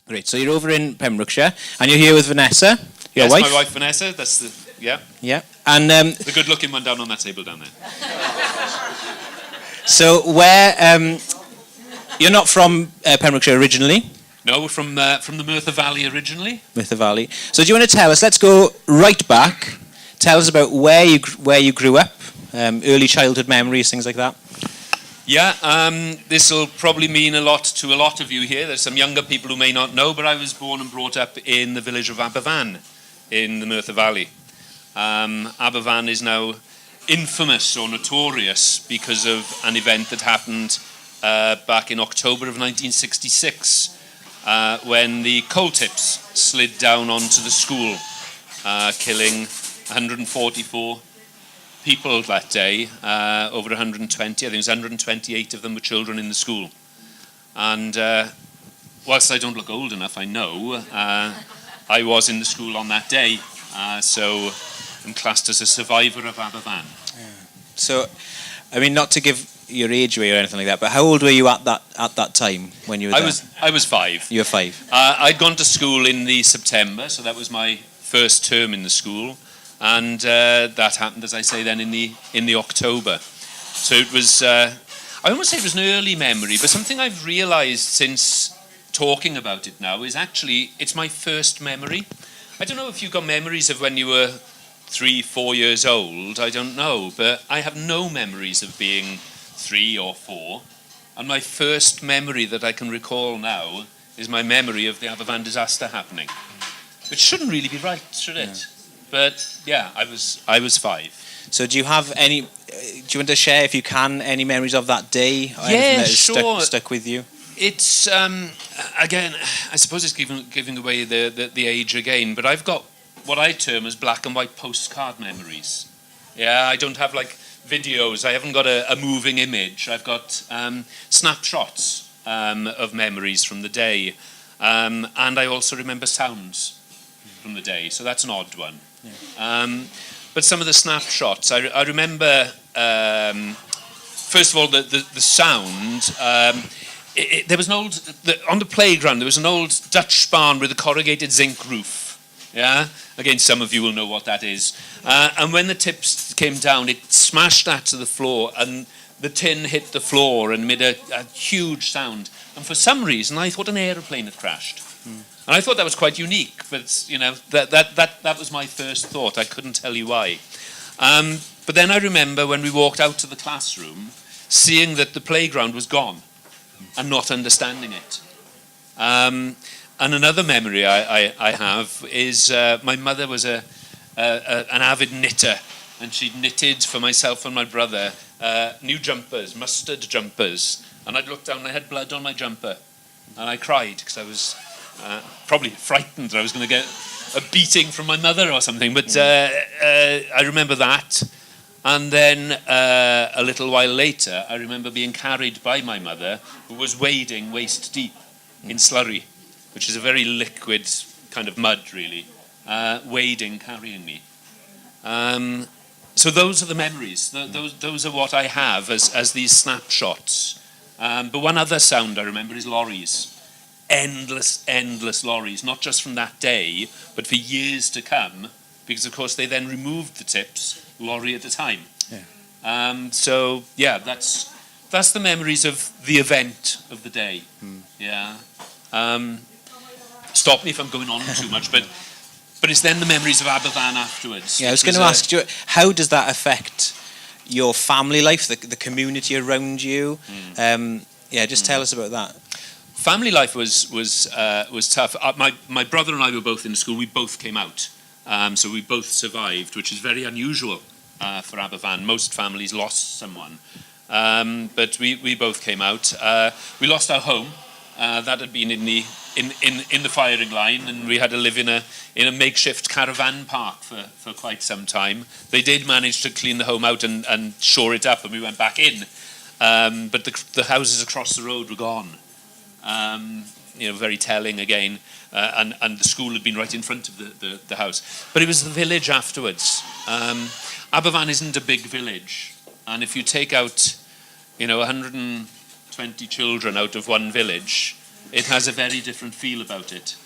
Great. So you're over in Pembrokeshire, and you're here with Vanessa, your wife. Yes, my wife Vanessa. That's the Yeah. And the good-looking one down on that table down there. so where you're not from Pembrokeshire originally? No, we're from the Merthyr Valley originally. Merthyr Valley. So do you want to tell us? Let's go right back. Tell us about where you grew up, early childhood memories, things like that. Yeah, this will probably mean a lot to a lot of you here. There's some younger people who may not know, but I was born and brought up in the village of Aberfan in the Merthyr Valley. Aberfan is now infamous or notorious because of an event that happened back in October of 1966 when the coal tips slid down onto the school, killing 144 people that day, over 120, I think it was 128 of them were children in the school. And whilst I don't look old enough, I know, I was in the school on that day, so I'm classed as a survivor of Aberfan. Yeah. So, I mean, not to give your age away or anything like that, but how old were you at that time when you were there? I was 5. You were 5. I'd gone to school in the September, so that was my first term in the school. And that happened, as I say, then in the October. So it was, I won't say it was an early memory, but something I've realised since talking about it now is actually, it's my first memory. I don't know if you've got memories of when you were 3, 4 years old, I don't know, but I have no memories of being 3 or 4. And my first memory that I can recall now is my memory of the Aberfan disaster happening. Which shouldn't really be right, should it? Yeah. But yeah, I was 5. So do you have any? Do you want to share, if you can, any memories of that day? Or yeah, that sure. Stuck with you. It's again, I suppose it's giving away the age again. But I've got what I term as black and white postcard memories. Yeah, I don't have like videos. I haven't got a moving image. I've got snapshots of memories from the day, and I also remember sounds from the day. So that's an odd one. Yeah. But some of the snapshots, I remember, first of all, the sound. There was an old, on the playground, there was an old Dutch barn with a corrugated zinc roof. Yeah? Again, some of you will know what that is. And when the tips came down, it smashed that to the floor, and the tin hit the floor and made a huge sound. And for some reason, I thought an aeroplane had crashed. And I thought that was quite unique, but you know that was my first thought. I couldn't tell you why. But then I remember when we walked out to the classroom, seeing that the playground was gone, and not understanding it. And another memory I have is my mother was an avid knitter, and she'd knitted for myself and my brother new jumpers, mustard jumpers. And I'd look down and I had blood on my jumper, and I cried because I was probably frightened that I was going to get a beating from my mother or something. But I remember that. And then a little while later, I remember being carried by my mother, who was wading waist deep in slurry, which is a very liquid kind of mud, really, wading, carrying me. So those are the memories. Those are what I have as these snapshots. But one other sound I remember is lorries. Endless lorries, not just from that day, but for years to come, because of course they then removed the tips, lorry at a time. Yeah. So yeah, that's the memories of the event of the day. Yeah. Stop me if I'm going on too much, but it's then the memories of Aberfan afterwards. Yeah, I was going to ask you, how does that affect your family life, the community around you? Just tell us about that. Family life was tough. My brother and I were both in school. We both came out, so we both survived, which is very unusual for Aberfan. Most families lost someone, but we both came out. We lost our home. That had been in the firing line, and we had to live in a makeshift caravan park for quite some time. They did manage to clean the home out and shore it up, and we went back in. But the houses across the road were gone. Very telling again, and the school had been right in front of the house. But it was the village afterwards. Aberfan isn't a big village, and if you take out, 120 children out of one village, It has a very different feel about it.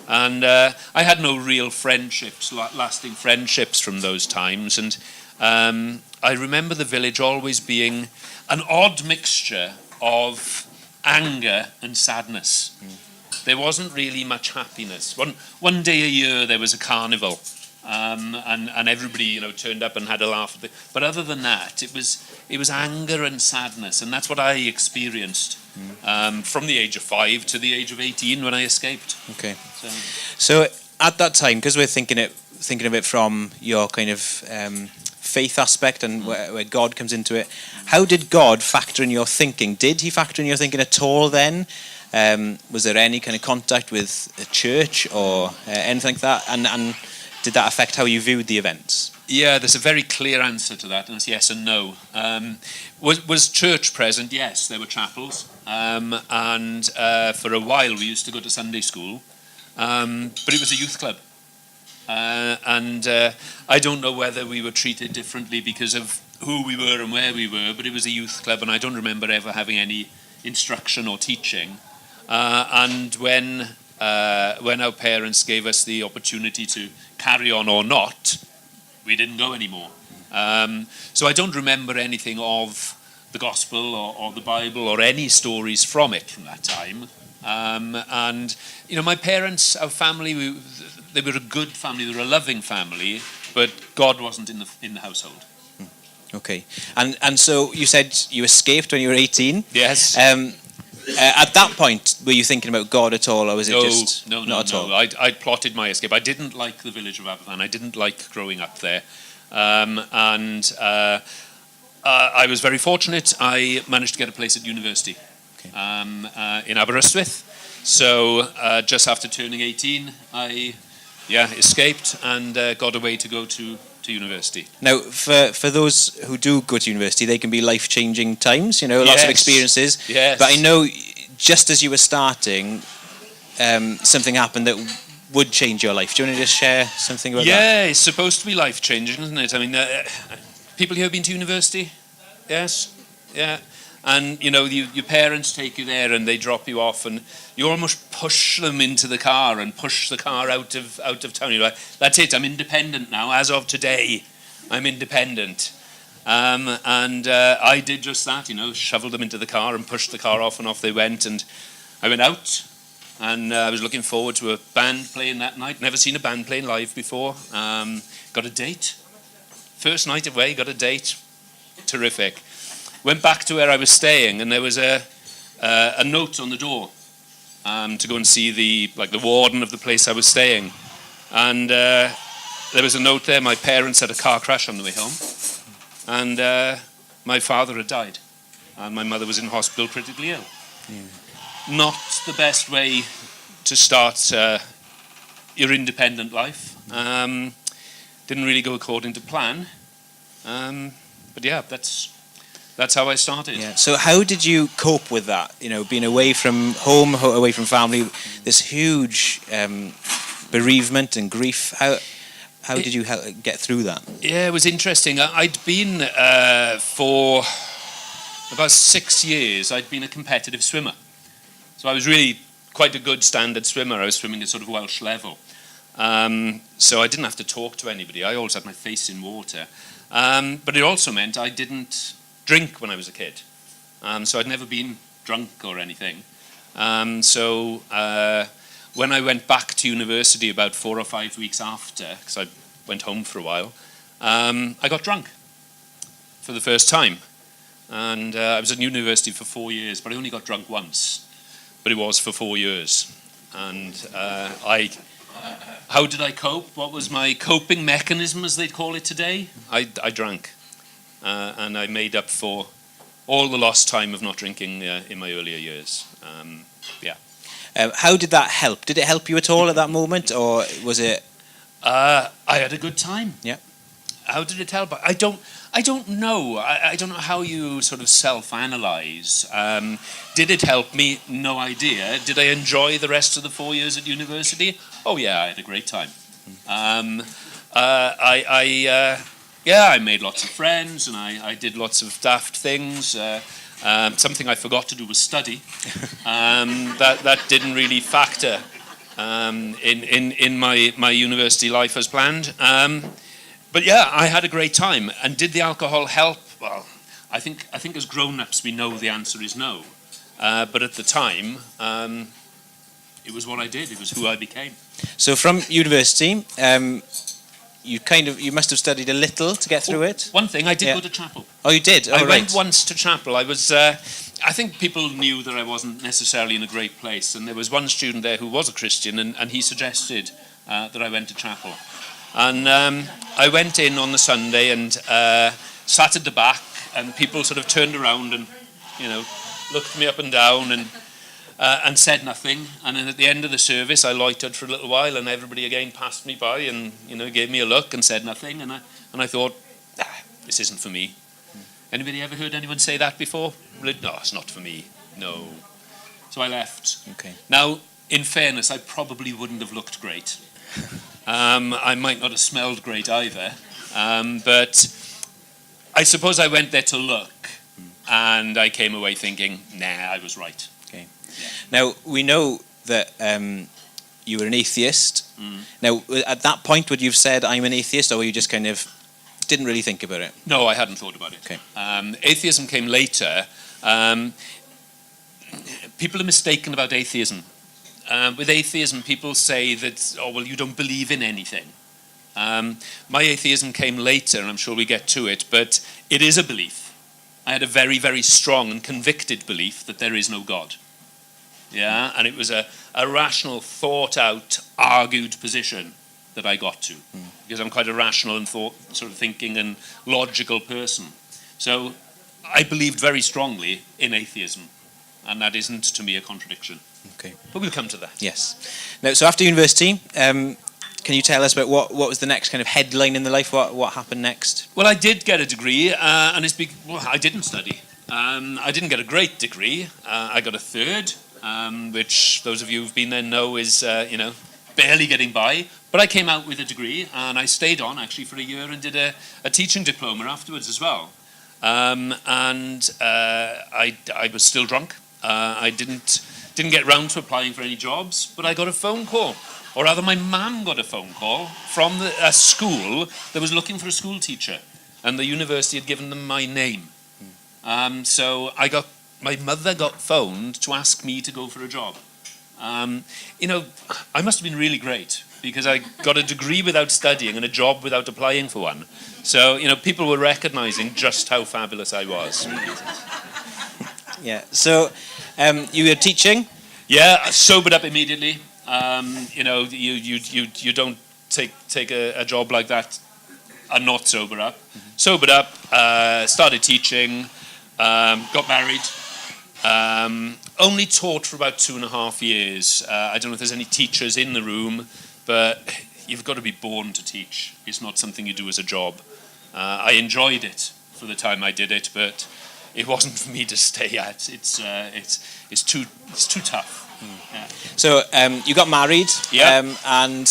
And I had no real friendships, lasting friendships from those times. And I remember the village always being an odd mixture of anger and sadness. There wasn't really much happiness. One day a year there was a carnival, and everybody turned up and had a laugh. But other than that, it was anger and sadness, and that's what I experienced from the age of 5 to the age of 18 when I escaped. Okay. So at that time, because we're thinking of it from your kind of faith aspect and where God comes into it, how did God factor in your thinking? Did he factor in your thinking at all then? Was there any kind of contact with a church or anything like that? And did that affect how you viewed the events? Yeah, there's a very clear answer to that, and it's yes and no. Was church present? Yes, there were chapels. And for a while we used to go to Sunday school. But it was a youth club. And I don't know whether we were treated differently because of who we were and where we were, but it was a youth club, and I don't remember ever having any instruction or teaching. And when our parents gave us the opportunity to carry on or not, we didn't go anymore. So I don't remember anything of the gospel or the Bible or any stories from it from that time. And my parents, our family, they were a good family, they were a loving family, but God wasn't in the household. Okay. And so you said you escaped when you were 18. Yes. At that point, were you thinking about God at all, or was it just not at all? I'd plotted my escape. I didn't like the village of Aberfan. I didn't like growing up there. I was very fortunate. I managed to get a place at university. Okay. In Aberystwyth. So just after turning 18, I escaped and got away to go to university. Now, for those who do go to university, they can be life-changing times, lots of experiences. Yes. But I know just as you were starting, something happened that would change your life. Do you want to just share something about that? Yeah, it's supposed to be life-changing, isn't it? I mean, people here have been to university? Yes? Yeah. And, your parents take you there and they drop you off and you almost push them into the car and push the car out of town. You're like, that's it, I'm independent now. As of today, I'm independent. And I did just that, shoveled them into the car and pushed the car off, and off they went. And I went out and I was looking forward to a band playing that night. Never seen a band playing live before. Got a date. First night away, got a date. Terrific. Went back to where I was staying, and there was a note on the door to go and see the warden of the place I was staying. And there was a note there. My parents had a car crash on the way home, and my father had died, and my mother was in hospital critically ill. Yeah. Not the best way to start your independent life. Didn't really go according to plan. But yeah, that's how I started. Yeah. So how did you cope with that? Being away from home, away from family, this huge bereavement and grief. How did you get through that? Yeah, it was interesting. I'd been for about 6 years. I'd been a competitive swimmer, so I was really quite a good standard swimmer. I was swimming at sort of Welsh level, so I didn't have to talk to anybody. I always had my face in water, but it also meant I didn't drink when I was a kid, so I'd never been drunk or anything. So when I went back to university about 4 or 5 weeks after, because I went home for a while, I got drunk for the first time. And I was at university for 4 years, but I only got drunk once. But it was for 4 years. And how did I cope? What was my coping mechanism, as they'd call it today? I drank. And I made up for all the lost time of not drinking in my earlier years. How did that help? Did it help you at all at that moment, or was it? I had a good time. Yeah. How did it help? I don't know. I don't know how you sort of self-analyze. Did it help me? No idea. Did I enjoy the rest of the 4 years at university? Oh yeah, I had a great time. I made lots of friends, and I did lots of daft things. Something I forgot to do was study. That didn't really factor in my university life as planned. But yeah, I had a great time. And did the alcohol help? Well, I think as grown-ups we know the answer is no. But at the time, it was what I did. It was who I became. So from university, you must have studied a little to get through it. One thing, I did go to chapel. Oh, you did? Oh, I right. went once to chapel. I was. I think people knew that I wasn't necessarily in a great place, and there was one student there who was a Christian, and he suggested that I went to chapel. And I went in on the Sunday and sat at the back, and people sort of turned around and, looked me up and down and said nothing. And then at the end of the service, I loitered for a little while, and everybody again passed me by and gave me a look and said nothing. And I thought, this isn't for me. Anybody ever heard anyone say that before? No, it's not for me. No. So I left. Okay. Now, in fairness, I probably wouldn't have looked great. I might not have smelled great either. But I suppose I went there to look, and I came away thinking, nah, I was right. Okay. Yeah. Now, we know that you were an atheist. Now, at that point, would you have said, I'm an atheist, or were you just kind of didn't really think about it? No, I hadn't thought about it. Okay. Atheism came later. People are mistaken about atheism. With atheism, people say that, you don't believe in anything. My atheism came later, and I'm sure we get to it, but it is a belief. I had a very, very strong and convicted belief that there is no God. Yeah, and it was a rational, thought-out, argued position that I got to, because I'm quite a rational and thinking and logical person. So I believed very strongly in atheism, and that isn't to me a contradiction. Okay. But we'll come to that. Yes. Now, so after university, can you tell us about what was the next kind of headline in the life? What happened next? Well, I did get a degree, and I didn't study. I didn't get a great degree. I got a third, which those of you who've been there know is, barely getting by. But I came out with a degree, and I stayed on actually for a year and did a teaching diploma afterwards as well. I was still drunk. I didn't get round to applying for any jobs, but I got a phone call, or rather my mum got a phone call from a school that was looking for a school teacher, and the university had given them my name. So my mother got phoned to ask me to go for a job. I must have been really great, because I got a degree without studying and a job without applying for one. So, people were recognizing just how fabulous I was. Yeah. So, you were teaching? Yeah, I sobered up immediately. You don't take a job like that and not sober up. Sobered up, started teaching, got married. Only taught for about 2.5 years. I don't know if there's any teachers in the room, but you've got to be born to teach. It's not something you do as a job. I enjoyed it for the time I did it, but it wasn't for me to stay at. It's too tough. Yeah. So you got married. Yeah. And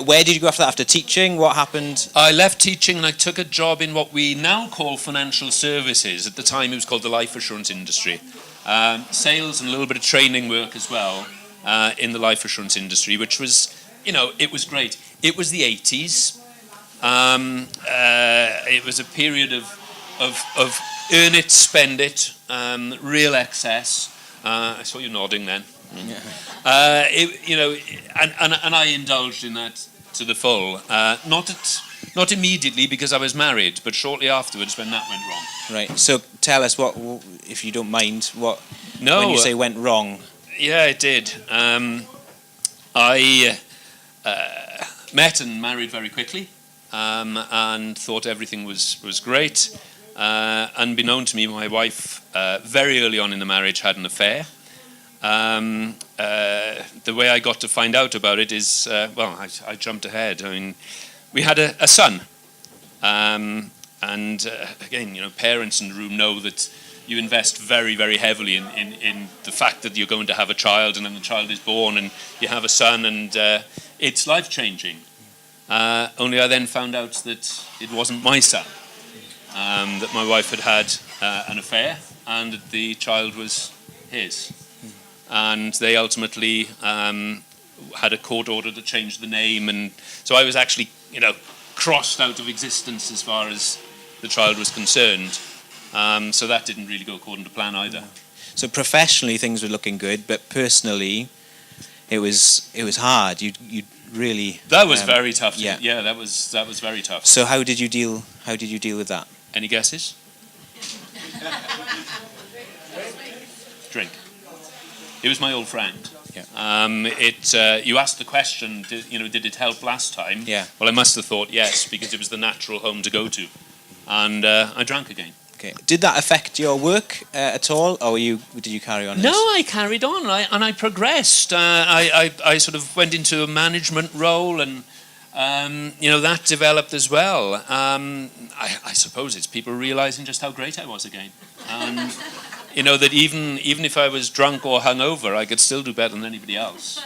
where did you go after that? After teaching, what happened? I left teaching and I took a job in what we now call financial services. At the time, it was called the life assurance industry. Sales and a little bit of training work as well in the life assurance industry, which was, it was great. It was the 80s. It was a period of earn it, spend it, real excess. I saw you nodding then. Yeah. And I indulged in that to the full. Not immediately because I was married, but shortly afterwards when that went wrong. Right. So tell us what, if you don't mind, when you say went wrong. Yeah, it did. I met and married very quickly, and thought everything was great. Unbeknown to me, my wife, very early on in the marriage, had an affair. The way I got to find out about it is, I jumped ahead. I mean, we had a son. Again, parents in the room know that you invest very, very heavily in the fact that you're going to have a child, and then the child is born, and you have a son, and it's life-changing. Only I then found out that it wasn't my son. That my wife had an affair, and the child was his. And they ultimately had a court order to change the name, and so I was actually, crossed out of existence as far as the child was concerned. So that didn't really go according to plan either. So professionally things were looking good, but personally it was hard. You really that was very tough. Yeah, that was very tough. So how did you deal with that? Any guesses? Drink. It was my old friend. Yeah. You asked the question, did it help last time? Yeah. Well, I must have thought yes, because it was the natural home to go to. And I drank again. Okay. Did that affect your work at all, or did you carry on? No, I carried on, and I progressed. I sort of went into a management role, and that developed as well. I suppose it's people realising just how great I was again, and that even if I was drunk or hungover, I could still do better than anybody else.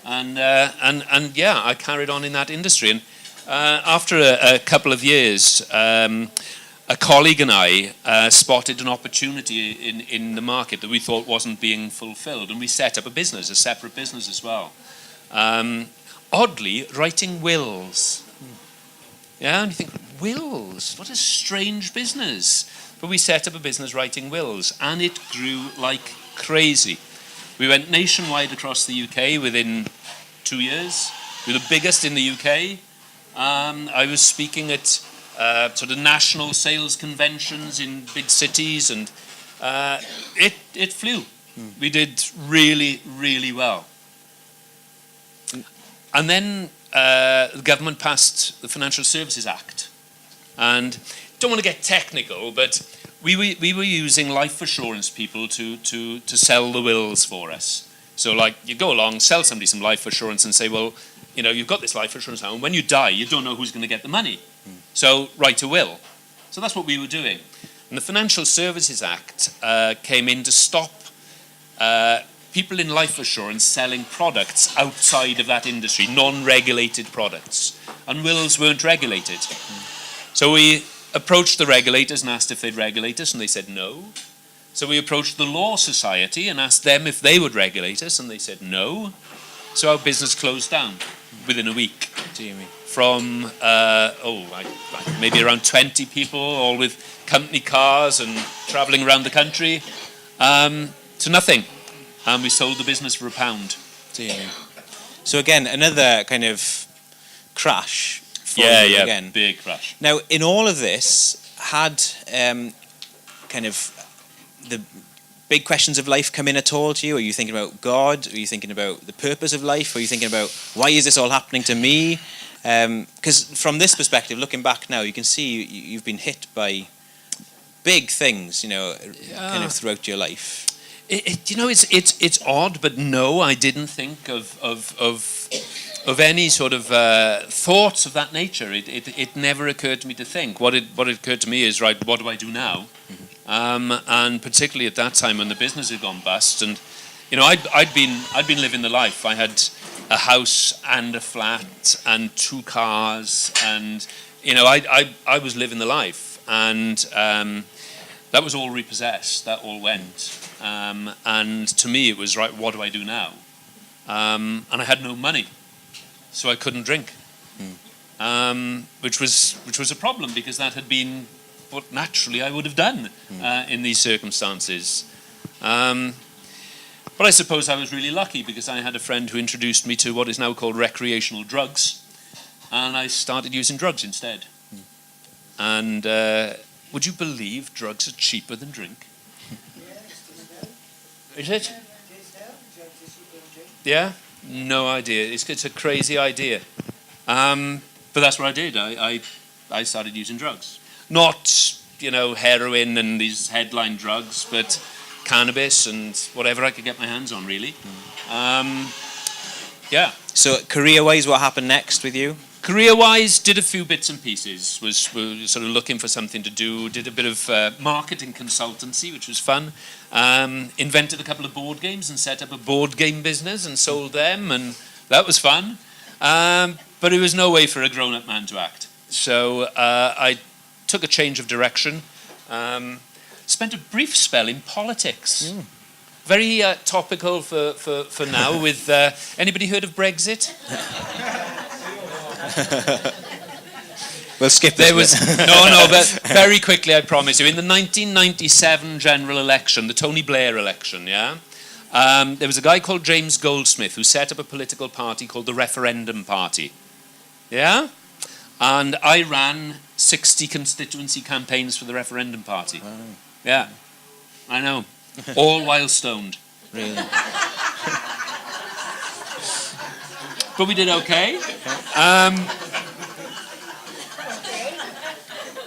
And I carried on in that industry, and after a couple of years. A colleague and I spotted an opportunity in the market that we thought wasn't being fulfilled, and we set up a separate business as well. Oddly, writing wills. Yeah, and you think, wills? What a strange business. But we set up a business writing wills, and it grew like crazy. We went nationwide across the UK within 2 years. We were the biggest in the UK. I was speaking at sort of national sales conventions in big cities, and it flew. We did really, really well. And then the government passed the Financial Services Act. And don't want to get technical, but we were using life assurance people to sell the wills for us. So like you go along, sell somebody some life assurance and say, well, you've got this life assurance now, and when you die, you don't know who's going to get the money. So write a will. So that's what we were doing. And the Financial Services Act came in to stop people in life assurance selling products outside of that industry, non-regulated products. And wills weren't regulated. So we approached the regulators and asked if they'd regulate us, and they said no. So we approached the Law Society and asked them if they would regulate us, and they said no. So our business closed down within a week. What do you mean? From maybe around 20 people, all with company cars and travelling around the country, to nothing. And we sold the business for £1. So again, another kind of crash. Again. Big crash. Now, in all of this, had kind of the big questions of life come in at all to you? Are you thinking about God? Are you thinking about the purpose of life? Are you thinking about why is this all happening to me? Because from this perspective, looking back now, you can see you've been hit by big things, kind of throughout your life. It's odd, but no, I didn't think of any sort of thoughts of that nature. It never occurred to me to think. What occurred to me is, right, what do I do now? And particularly at that time when the business had gone bust, and I'd been living the life. I had a house and a flat and 2 cars, and I was living the life, and that was all repossessed. That all went, and to me it was, right, what do I do now? And I had no money, so I couldn't drink, which was a problem, because that had been what naturally I would have done in these circumstances. But I suppose I was really lucky, because I had a friend who introduced me to what is now called recreational drugs, and I started using drugs instead. And would you believe drugs are cheaper than drink? Is it? Yeah? No idea. It's a crazy idea. But that's what I did. I started using drugs. Not, heroin and these headline drugs, but cannabis and whatever I could get my hands on, really. So career-wise, what happened next with you? Career-wise, did a few bits and pieces. Was sort of looking for something to do. Did a bit of marketing consultancy, which was fun. Invented a couple of board games and set up a board game business and sold them, and that was fun. But it was no way for a grown-up man to act. So I took a change of direction. spent a brief spell in politics. Very topical for now. With anybody heard of Brexit? We'll skip There this was bit. no, but very quickly, I promise you. In the 1997 general election, the Tony Blair election, there was a guy called James Goldsmith who set up a political party called the Referendum Party. Yeah? And I ran 60 constituency campaigns for the Referendum Party. Oh. Yeah, I know. All while stoned. Really? But we did okay.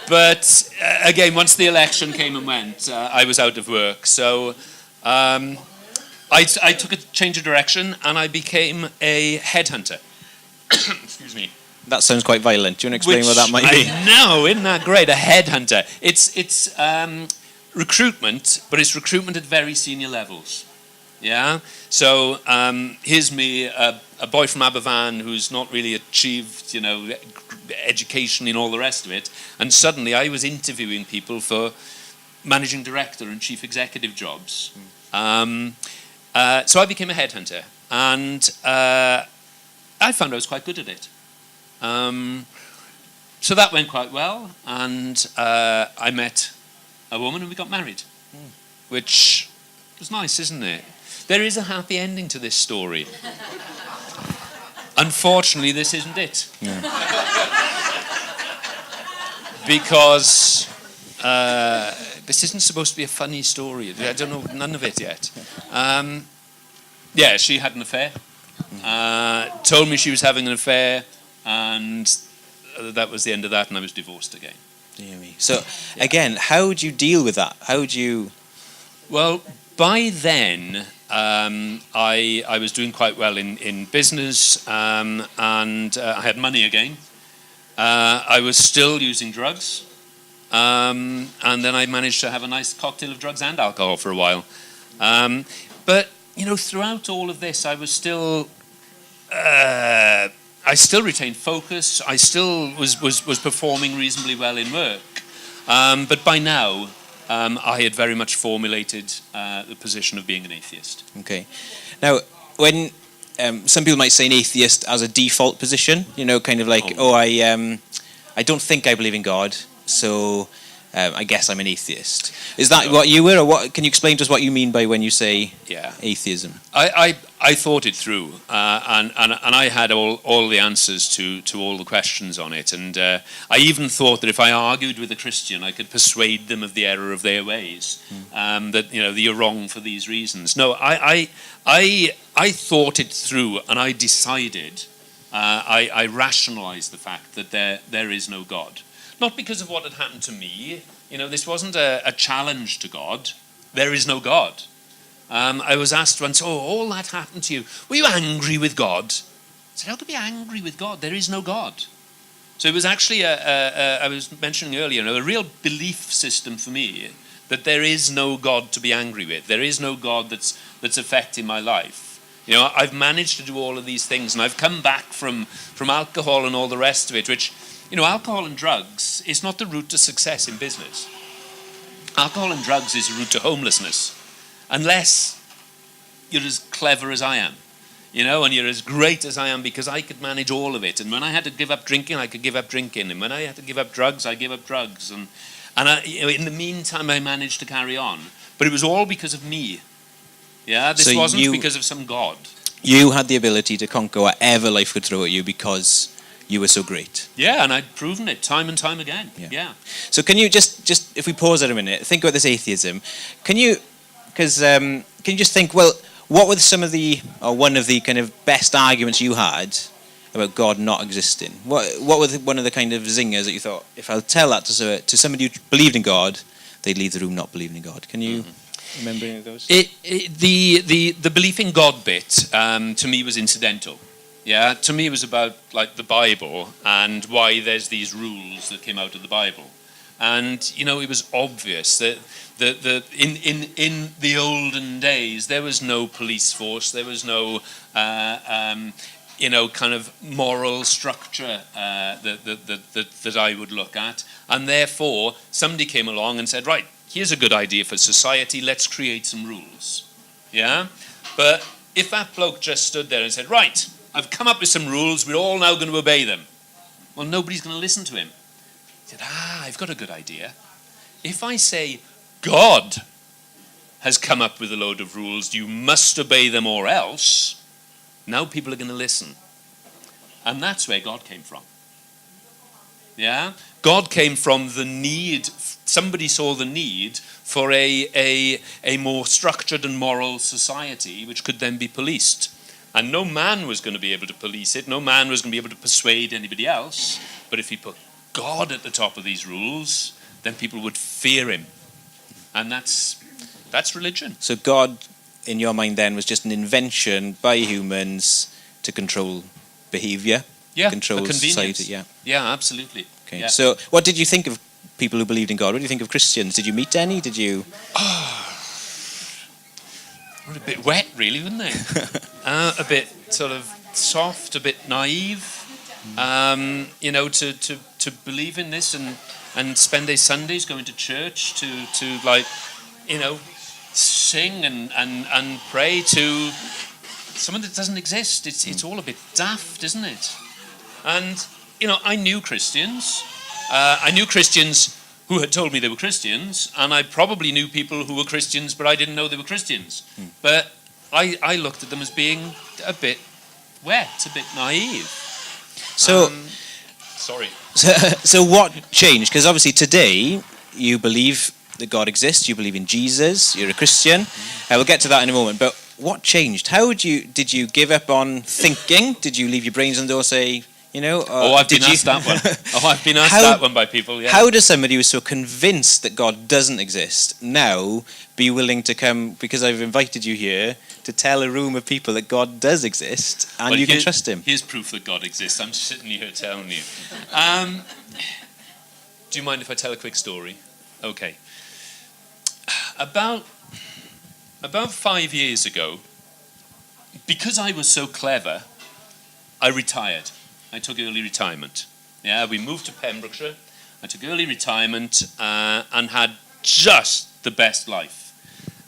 But again, once the election came and went, I was out of work. So I took a change of direction and I became a headhunter. Excuse me. That sounds quite violent. Do you want to explain what that might be? I know, isn't that great? A headhunter. It's recruitment, but it's recruitment at very senior levels. Yeah? So here's me, a boy from Aberfan who's not really achieved, education and all the rest of it, and suddenly I was interviewing people for managing director and chief executive jobs. So I became a headhunter, and I found I was quite good at it. So that went quite well, and I met a woman and we got married, which was nice, isn't it? There is a happy ending to this story. Unfortunately, this isn't it. Yeah. Because this isn't supposed to be a funny story. I don't know none of it yet. Yeah, she had an affair. Told me she was having an affair, and that was the end of that, and I was divorced again. Dear me. So, again, how would you deal with that? How would you... Well, by then, I was doing quite well in business, and I had money again. I was still using drugs, and then I managed to have a nice cocktail of drugs and alcohol for a while. But, throughout all of this, I was still... I still retained focus. I still was performing reasonably well in work. But by now, I had very much formulated the position of being an atheist. Okay. Now, when some people might say an atheist as a default position, kind of like, I don't think I believe in God, so I guess I'm an atheist. Is that what you were, or what? Can you explain to us what you mean by when you say atheism? I thought it through, and I had all the answers to all the questions on it, and I even thought that if I argued with a Christian, I could persuade them of the error of their ways, that you're wrong for these reasons. No, I thought it through, and I decided, I rationalised the fact that there is no God. Not because of what had happened to me. This wasn't a challenge to God. There is no God. I was asked once, all that happened to you. Were you angry with God? I said, how could I be angry with God? There is no God. So it was actually, I was mentioning earlier, a real belief system for me that there is no God to be angry with. There is no God that's affecting my life. I've managed to do all of these things, and I've come back from alcohol and all the rest of it, which... alcohol and drugs is not the route to success in business. Alcohol and drugs is a route to homelessness. Unless you're as clever as I am, and you're as great as I am, because I could manage all of it. And when I had to give up drinking, I could give up drinking. And when I had to give up drugs, I gave up drugs. And I, in the meantime, I managed to carry on. But it was all because of me. Yeah, this wasn't because of some God. You had the ability to conquer whatever life could throw at you because... you were so great. Yeah, and I'd proven it time and time again. Yeah. So can you just if we pause there a minute, think about this atheism. Can you just think, well, what were one of the kind of best arguments you had about God not existing? What were one of the kind of zingers that you thought, if I'll tell that to somebody who believed in God, they'd leave the room not believing in God? Can you remember any of those? The belief in God bit to me was incidental. Yeah, to me it was about like the Bible and why there's these rules that came out of the Bible, and it was obvious that in the olden days there was no police force, there was no kind of moral structure that I would look at, and therefore somebody came along and said, right, here's a good idea for society, let's create some rules. Yeah? But if that bloke just stood there and said, right, I've come up with some rules, we're all now going to obey them. Well, nobody's going to listen to him. He said, I've got a good idea. If I say, God has come up with a load of rules, you must obey them or else, now people are going to listen. And that's where God came from. Yeah? God came from the need, somebody saw the need for a more structured and moral society which could then be policed. And no man was going to be able to police it, no man was going to be able to persuade anybody else, but if he put God at the top of these rules, then people would fear him. And that's religion. So God, in your mind then, was just an invention by humans to control behaviour, control society. Yeah, absolutely. Okay. Yeah. So what did you think of people who believed in God? What do you think of Christians? Did you meet any? Did you? Were a bit wet, really, weren't they? A bit sort of soft, a bit naive. To believe in this and spend their Sundays going to church to like, sing and pray to someone that doesn't exist. It's all a bit daft, isn't it? And I knew Christians. I knew Christians who had told me they were Christians, and I probably knew people who were Christians, but I didn't know they were Christians. But I looked at them as being a bit wet, a bit naive. So, sorry. So what changed? Because obviously today you believe that God exists, you believe in Jesus, you're a Christian. We'll get to that in a moment. But what changed? Did you give up on thinking? Did you leave your brains on the door, say, I've been asked that one. I've been asked that one by people, yeah. How does somebody who's so convinced that God doesn't exist now be willing to come, because I've invited you here, to tell a room of people that God does exist and you can trust him? Here's proof that God exists. I'm sitting here telling you. Do you mind if I tell a quick story? Okay. About 5 years ago, because I was so clever, I retired. I took early retirement. Yeah, we moved to Pembrokeshire. I took early retirement and had just the best life.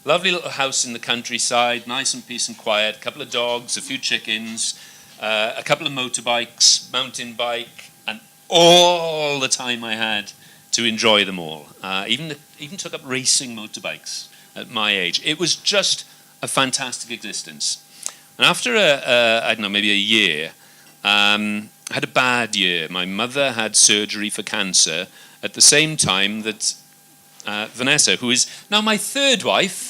Lovely little house in the countryside, nice and peace and quiet, a couple of dogs, a few chickens, a couple of motorbikes, mountain bike, and all the time I had to enjoy them all. Even took up racing motorbikes at my age. It was just a fantastic existence. And after maybe a year, I had a bad year. My mother had surgery for cancer at the same time that Vanessa, who is now my third wife,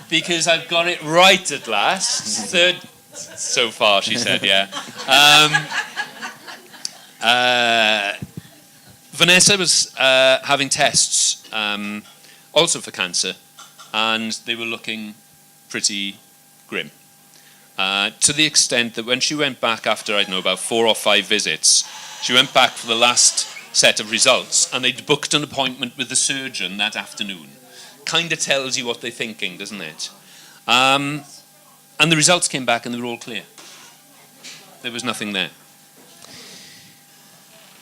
because I've got it right at last. Third so far, she said, yeah. Vanessa was having tests, also for cancer, and they were looking pretty grim. To the extent that when she went back after, about 4 or 5 visits, she went back for the last set of results, and they'd booked an appointment with the surgeon that afternoon. Kind of tells you what they're thinking, doesn't it? And the results came back and they were all clear. There was nothing there.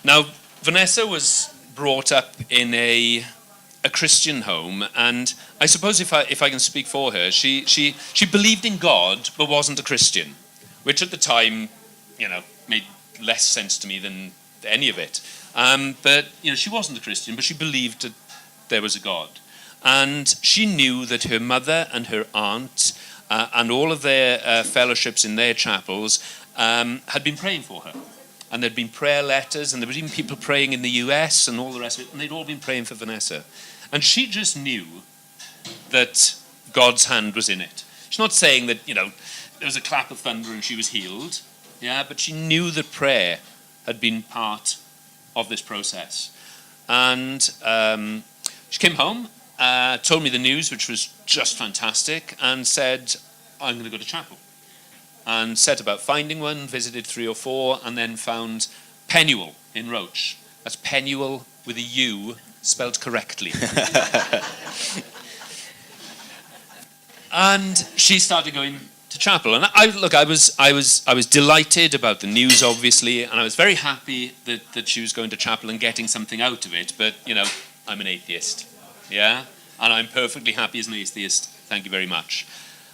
Now, Vanessa was brought up in a Christian home, and I suppose if I can speak for her, she believed in God but wasn't a Christian, which at the time, made less sense to me than any of it. But she wasn't a Christian, but she believed that there was a God, and she knew that her mother and her aunt and all of their fellowships in their chapels had been praying for her. And there'd been prayer letters, and there was even people praying in the US and all the rest of it, and they'd all been praying for Vanessa. And she just knew that God's hand was in it. She's not saying that, there was a clap of thunder and she was healed, yeah, but she knew that prayer had been part of this process. And she came home, told me the news, which was just fantastic, and said, I'm going to go to chapel. And set about finding one, visited 3 or 4, and then found Penuel in Roach. That's Penuel with a U spelled correctly. And she started going to chapel. And I was delighted about the news, obviously, and I was very happy that she was going to chapel and getting something out of it. But I'm an atheist. yeah? And I'm perfectly happy as an atheist. Thank you very much.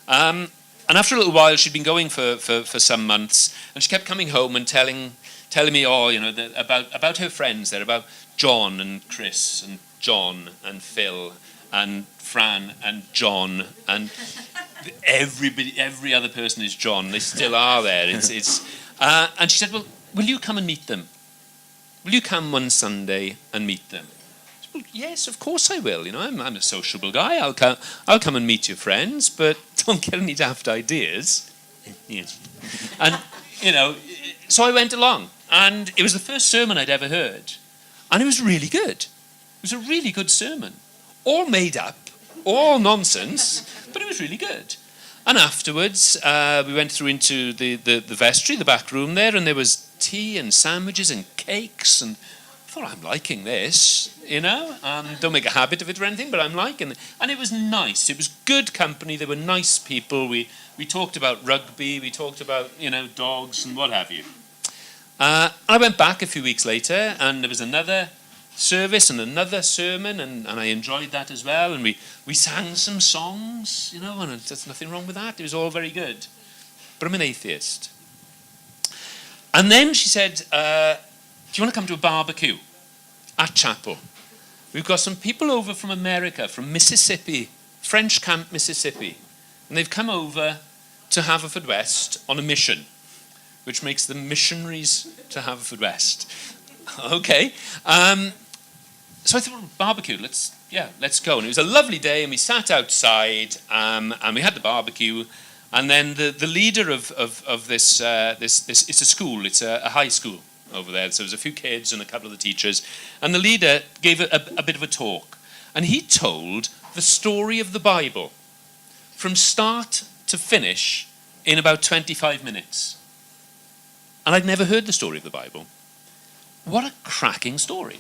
And after a little while, she'd been going for some months, and she kept coming home and telling me, about her friends there, about John and Chris and John and Phil and Fran and John and every other person is John. They still are there. And she said, well, will you come and meet them? Will you come one Sunday and meet them? I said, well, yes, of course I will. I'm a sociable guy. I'll come and meet your friends, but don't get any daft ideas. Yes. And so I went along, and it was the first sermon I'd ever heard, and it was really good. It was a really good sermon, all made up, all nonsense, but it was really good. And afterwards, we went through into the vestry, the back room there, and there was tea and sandwiches and cakes, and I thought, I'm liking this, don't make a habit of it or anything, but I'm liking it. And it was nice. It was good company. There were nice people. We talked about rugby. We talked about, dogs and what have you. I went back a few weeks later, and there was another service and another sermon, and I enjoyed that as well. And we sang some songs, and there's nothing wrong with that. It was all very good. But I'm an atheist. And then she said, do you want to come to a barbecue at chapel? We've got some people over from America, from Mississippi, French Camp, Mississippi. And they've come over to Haverfordwest on a mission, which makes them missionaries to Haverfordwest. Okay. So I thought, well, barbecue, let's go. And it was a lovely day, and we sat outside, and we had the barbecue. And then the leader of this, it's a school, it's a high school over there. So there was a few kids and a couple of the teachers. And the leader gave a bit of a talk. And he told the story of the Bible from start to finish in about 25 minutes. And I'd never heard the story of the Bible. What a cracking story.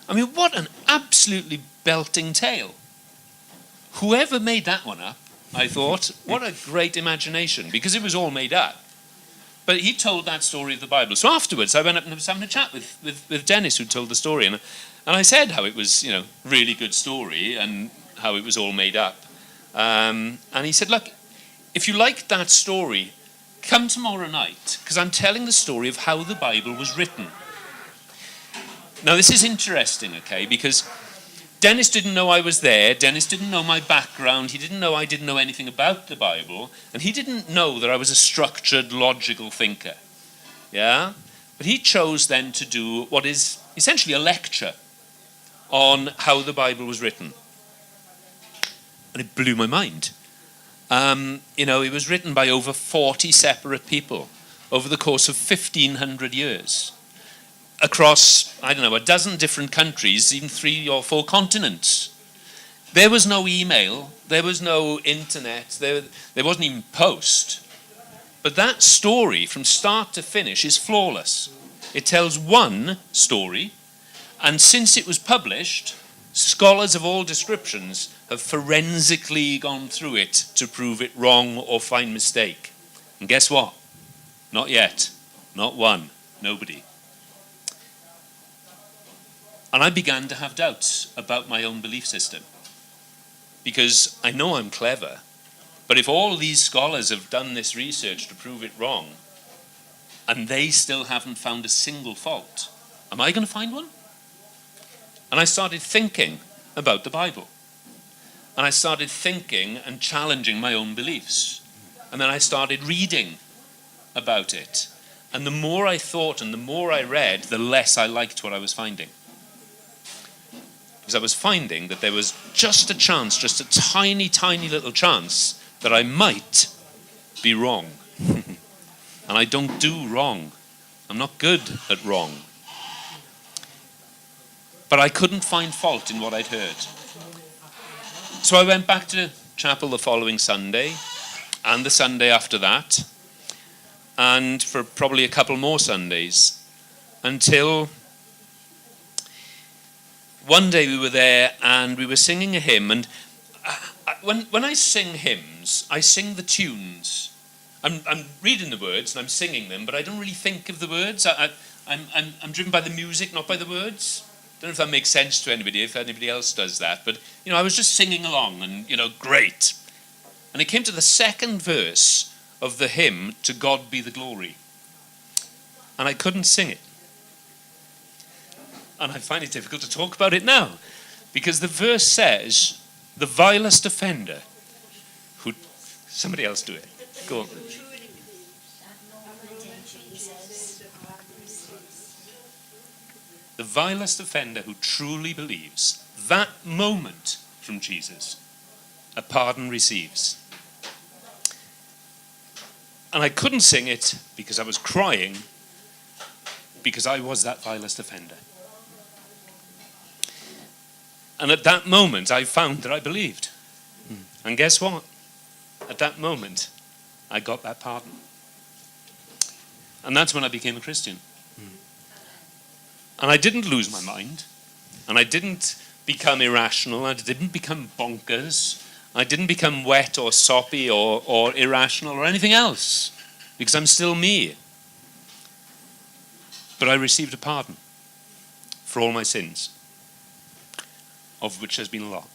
I mean, what an absolutely belting tale. Whoever made that one up, I thought, what a great imagination, because it was all made up. But he told that story of the Bible. So afterwards, I went up and was having a chat with Dennis, who told the story. And I said how it was, really good story and how it was all made up. And he said, look, if you liked that story, come tomorrow night, because I'm telling the story of how the Bible was written. Now, this is interesting, okay, because Dennis didn't know I was there. Dennis didn't know my background. He didn't know I didn't know anything about the Bible. And he didn't know that I was a structured, logical thinker. Yeah? But he chose then to do what is essentially a lecture on how the Bible was written. And it blew my mind. It was written by over 40 separate people over the course of 1,500 years. Across, a dozen different countries, even 3 or 4 continents. There was no email, there was no internet, there wasn't even post. But that story, from start to finish, is flawless. It tells one story, and since it was published, scholars of all descriptions have forensically gone through it to prove it wrong or find mistake. And guess what? Not yet. Not one. Nobody. And I began to have doubts about my own belief system. Because I know I'm clever, but if all these scholars have done this research to prove it wrong, and they still haven't found a single fault, am I going to find one? And I started thinking about the Bible. And I started thinking and challenging my own beliefs. And then I started reading about it. And the more I thought and the more I read, the less I liked what I was finding. Because I was finding that there was just a chance, just a tiny, tiny little chance that I might be wrong. And I don't do wrong. I'm not good at wrong. But I couldn't find fault in what I'd heard. So I went back to chapel the following Sunday, and the Sunday after that, and for probably a couple more Sundays, until one day we were there and we were singing a hymn, and when I sing hymns, I sing the tunes. I'm reading the words and I'm singing them, but I don't really think of the words. I'm driven by the music, not by the words. don't know if that makes sense to anybody, if anybody else does that, but, I was just singing along and, great. And it came to the second verse of the hymn, To God Be the Glory. And I couldn't sing it. And I find it difficult to talk about it now, because the verse says, the vilest offender who... Somebody else do it. Go on. The vilest offender who truly believes, that moment from Jesus, a pardon receives. And I couldn't sing it because I was crying, because I was that vilest offender. And at that moment, I found that I believed. And guess what? At that moment, I got that pardon. And that's when I became a Christian. And I didn't lose my mind. And I didn't become irrational. I didn't become bonkers. I didn't become wet or soppy or irrational or anything else. Because I'm still me. But I received a pardon for all my sins, of which there's been a lot.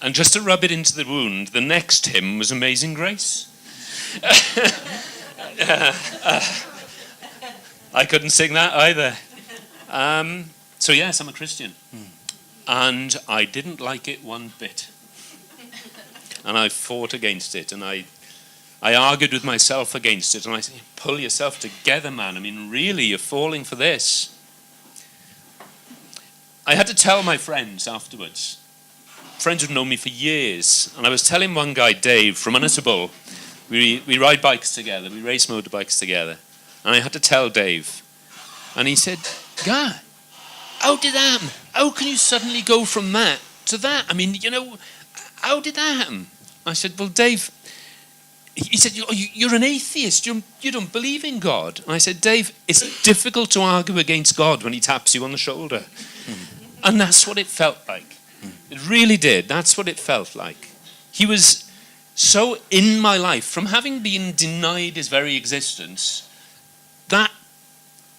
And just to rub it into the wound, the next hymn was Amazing Grace. I couldn't sing that either. So yes, I'm a Christian. And I didn't like it one bit. And I fought against it, and I argued with myself against it, and I said, pull yourself together, man. I mean, really, you're falling for this. I had to tell my friends afterwards, friends who'd known me for years, and I was telling one guy, Dave, from Unnatural, we ride bikes together, we race motorbikes together, and I had to tell Dave, and he said, God, how did that happen? How can you suddenly go from that to that? I mean, how did that happen? I said, well, Dave, he said, you're an atheist, you don't believe in God. And I said, Dave, it's difficult to argue against God when he taps you on the shoulder. And that's what it felt like. It really did. That's what it felt like. He was so in my life, from having been denied his very existence, that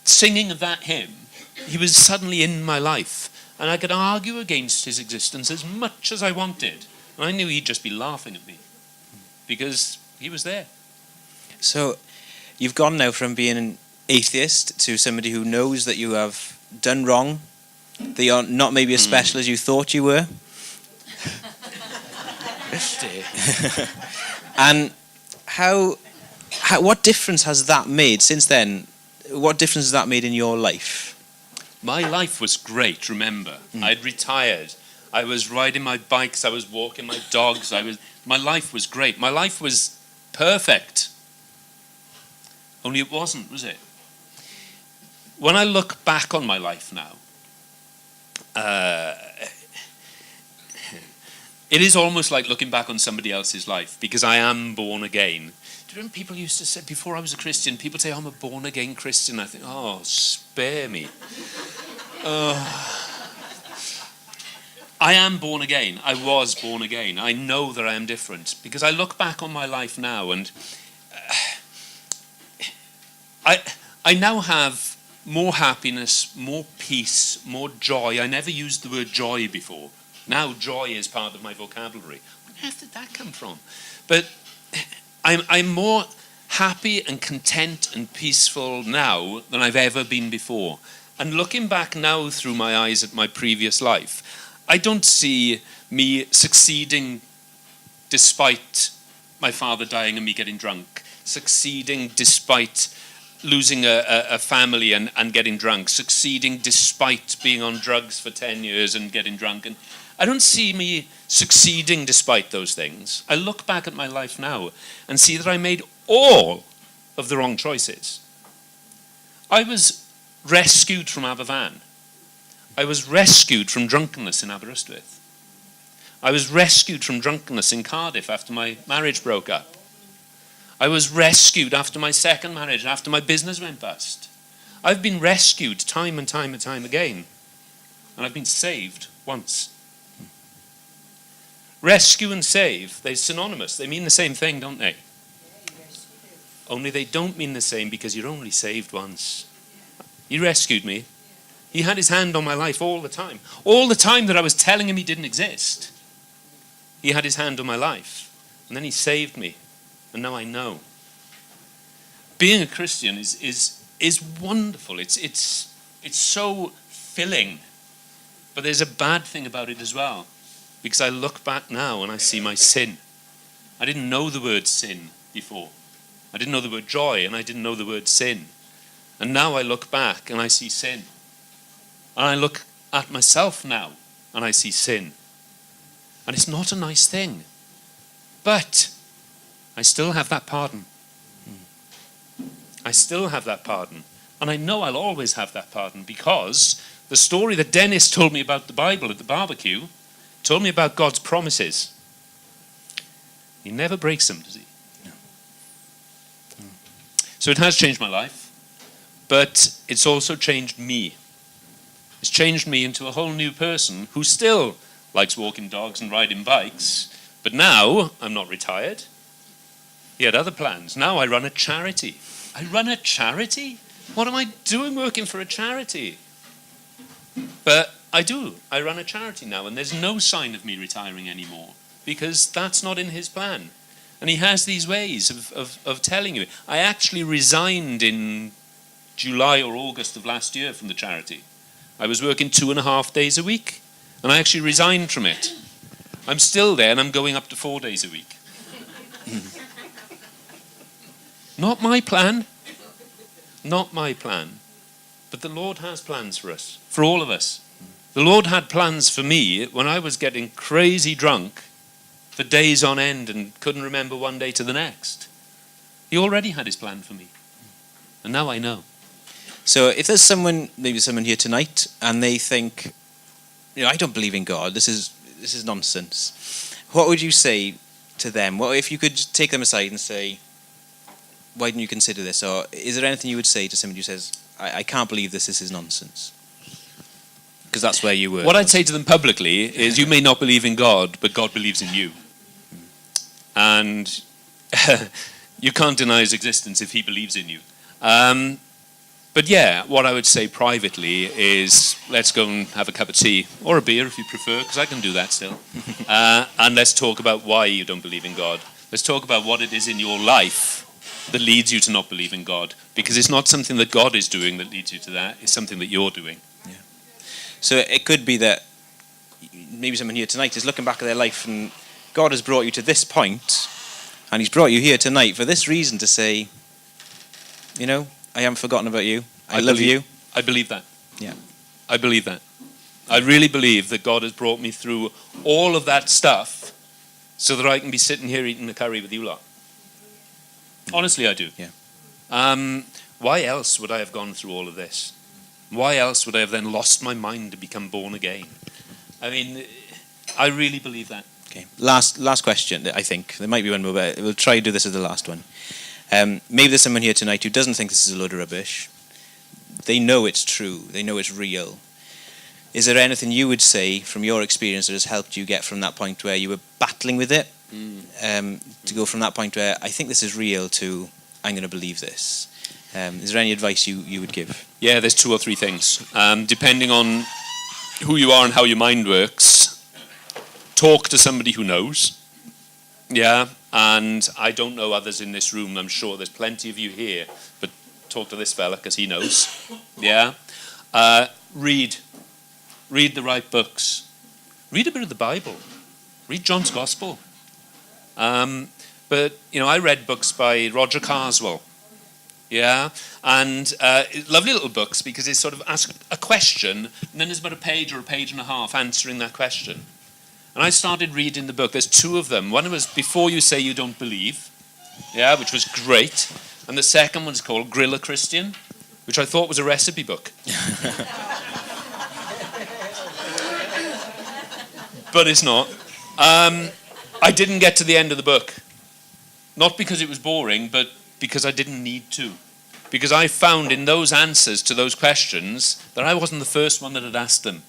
singing of that hymn, he was suddenly in my life. And I could argue against his existence as much as I wanted. And I knew he'd just be laughing at me, because he was there. So you've gone now from being an atheist to somebody who knows that you have done wrong, that you're not maybe as special as you thought you were. And what difference has that made since then? What difference has that made in your life? My life was great, remember. I'd retired. I was riding my bikes, I was walking my dogs, my life was great. My life was perfect. Only it wasn't, was it? When I look back on my life now, it is almost like looking back on somebody else's life, because I am born again. Do you remember people used to say, before I was a Christian, people say, I'm a born again Christian. I think, oh, spare me. I am born again. I was born again. I know that I am different, because I look back on my life now, and I now have more happiness, more peace, more joy. I never used the word joy before. Now joy is part of my vocabulary. Where on earth did that come from? But I'm more happy and content and peaceful now than I've ever been before. And looking back now through my eyes at my previous life, I don't see me succeeding despite my father dying and me getting drunk, succeeding despite losing a family and getting drunk, succeeding despite being on drugs for 10 years and getting drunk. And I don't see me succeeding despite those things. I look back at my life now and see that I made all of the wrong choices. I was rescued from Aberfan. I was rescued from drunkenness in Aberystwyth. I was rescued from drunkenness in Cardiff after my marriage broke up. I was rescued after my second marriage, after my business went bust. I've been rescued time and time and time again. And I've been saved once. Rescue and save, they're synonymous. They mean the same thing, don't they? Only they don't mean the same, because you're only saved once. You rescued me. He had his hand on my life all the time. All the time that I was telling him he didn't exist, he had his hand on my life. And then he saved me. And now I know. Being a Christian is wonderful. It's so filling. But there's a bad thing about it as well. Because I look back now and I see my sin. I didn't know the word sin before. I didn't know the word joy, and I didn't know the word sin. And now I look back and I see sin. And I look at myself now and I see sin. And it's not a nice thing. But I still have that pardon. I still have that pardon. And I know I'll always have that pardon, because the story that Dennis told me about the Bible at the barbecue told me about God's promises. He never breaks them, does he? No. So it has changed my life, but it's also changed me. It's changed me into a whole new person who still likes walking dogs and riding bikes, but now I'm not retired. He had other plans. Now I run a charity. I run a charity? What am I doing working for a charity? But I do. I run a charity now, and there's no sign of me retiring anymore, because that's not in his plan. And he has these ways of telling you. I actually resigned in July or August of last year from the charity. I was working 2.5 days a week, and I actually resigned from it. I'm still there, and I'm going up to 4 days a week. Not my plan. Not my plan. But the Lord has plans for us, for all of us. The Lord had plans for me when I was getting crazy drunk for days on end and couldn't remember one day to the next. He already had his plan for me. And now I know. So if there's someone, maybe someone here tonight, and they think, I don't believe in God, this is nonsense, what would you say to them? What if you could take them aside and say, why didn't you consider this? Or is there anything you would say to somebody who says, I can't believe this is nonsense? Because that's where you were. What I'd say to them publicly is, you may not believe in God, but God believes in you. And you can't deny his existence if he believes in you. But yeah, what I would say privately is, let's go and have a cup of tea, or a beer if you prefer, because I can do that still. And let's talk about why you don't believe in God. Let's talk about what it is in your life that leads you to not believe in God. Because it's not something that God is doing that leads you to that, it's something that you're doing. Yeah. So it could be that maybe someone here tonight is looking back at their life, and God has brought you to this point, and he's brought you here tonight for this reason, to say, I haven't forgotten about you. I love you. I believe that. Yeah. I believe that. I really believe that God has brought me through all of that stuff so that I can be sitting here eating the curry with you lot. Honestly, I do. Yeah. Why else would I have gone through all of this? Why else would I have then lost my mind to become born again? I mean, I really believe that. Okay. Last question, I think. There might be one more, but we'll try to do this as the last one. Maybe there's someone here tonight who doesn't think this is a load of rubbish. They know it's true. They know it's real. Is there anything you would say from your experience that has helped you get from that point where you were battling with it, to go from that point where I think this is real to I'm going to believe this? Is there any advice you would give? Yeah, there's 2 or 3 things. Depending on who you are and how your mind works, talk to somebody who knows. Yeah, and I don't know others in this room. I'm sure there's plenty of you here, but talk to this fella because he knows. Yeah. Read the right books. Read a bit of the Bible. Read John's Gospel. But I read books by Roger Carswell. Yeah, and lovely little books, because they sort of ask a question, and then there's about a page or a page and a half answering that question. And I started reading the book. There's 2 of them. One was Before You Say You Don't Believe, yeah, which was great. And the second one's called Grill a Christian, which I thought was a recipe book. But it's not. I didn't get to the end of the book. Not because it was boring, but because I didn't need to. Because I found in those answers to those questions that I wasn't the first one that had asked them.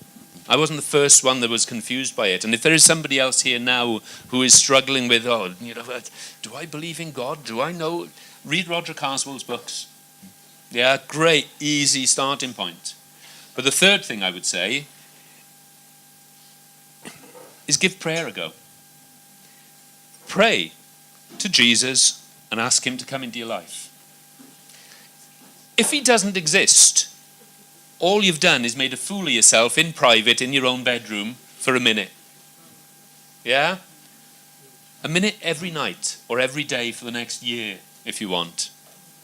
I wasn't the first one that was confused by it. And if there is somebody else here now who is struggling with, do I believe in God? Do I know? Read Roger Carswell's books. Yeah, great, easy starting point. But the third thing I would say is give prayer a go. Pray to Jesus and ask him to come into your life. If he doesn't exist, all you've done is made a fool of yourself in private in your own bedroom for a minute. Yeah? A minute every night or every day for the next year if you want.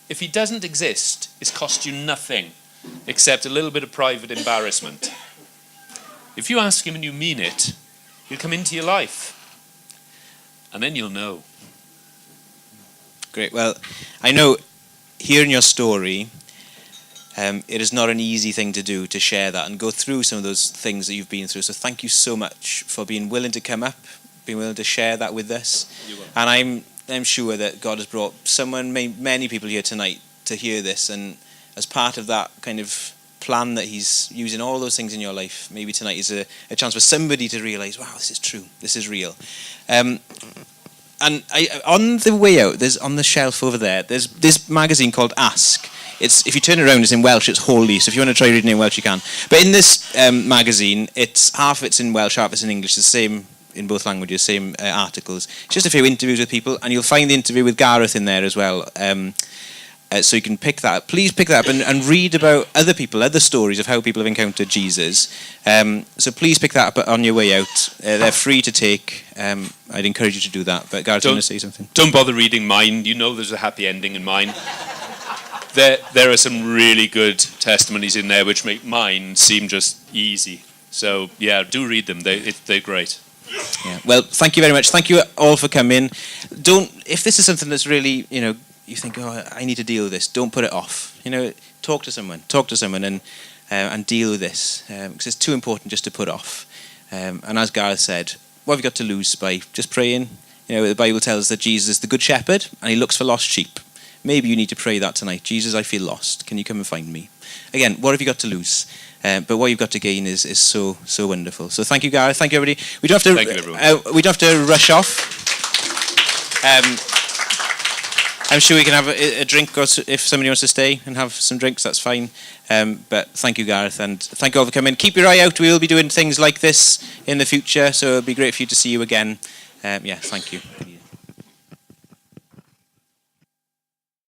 If he doesn't exist, it's cost you nothing except a little bit of private embarrassment. If you ask him and you mean it, he'll come into your life. And then you'll know. Great. Well, I know hearing your story, it is not an easy thing to do, to share that and go through some of those things that you've been through. So thank you so much for being willing to come up, being willing to share that with us. And I'm sure that God has brought many people here tonight to hear this, and as part of that kind of plan that he's using all those things in your life, maybe tonight is a chance for somebody to realise, wow, this is true, this is real. And on the way out, there's on the shelf over there's this magazine called Ask. If you turn it around, it's in Welsh, it's holy, so if you want to try reading it in Welsh, you can. But in this magazine, it's half of it's in Welsh, half it's in English, the same in both languages, same articles. It's just a few interviews with people, and you'll find the interview with Gareth in there as well. So you can pick that up. Please pick that up and read about other people, other stories of how people have encountered Jesus. So please pick that up on your way out. They're free to take. I'd encourage you to do that. But Gareth, do you want to say something? Don't bother reading mine. You know there's a happy ending in mine. There are some really good testimonies in there which make mine seem just easy. So yeah, do read them. They're great. Yeah. Well, thank you very much. Thank you all for coming. If this is something that's really, you think, oh, I need to deal with this, don't put it off. Talk to someone and deal with this, because it's too important just to put off. And as Gareth said, what have you got to lose by just praying? The Bible tells us that Jesus is the good shepherd and he looks for lost sheep. Maybe you need to pray that tonight. Jesus, I feel lost. Can you come and find me? Again, what have you got to lose? But what you've got to gain is so wonderful. So thank you, Gareth. Thank you, everybody. We don't have to. Thank you, everyone. We don't have to rush off. I'm sure we can have a drink, or if somebody wants to stay and have some drinks, that's fine. But thank you, Gareth, and thank you all for coming. Keep your eye out. We will be doing things like this in the future, so it'll be great for you to see you again. Thank you.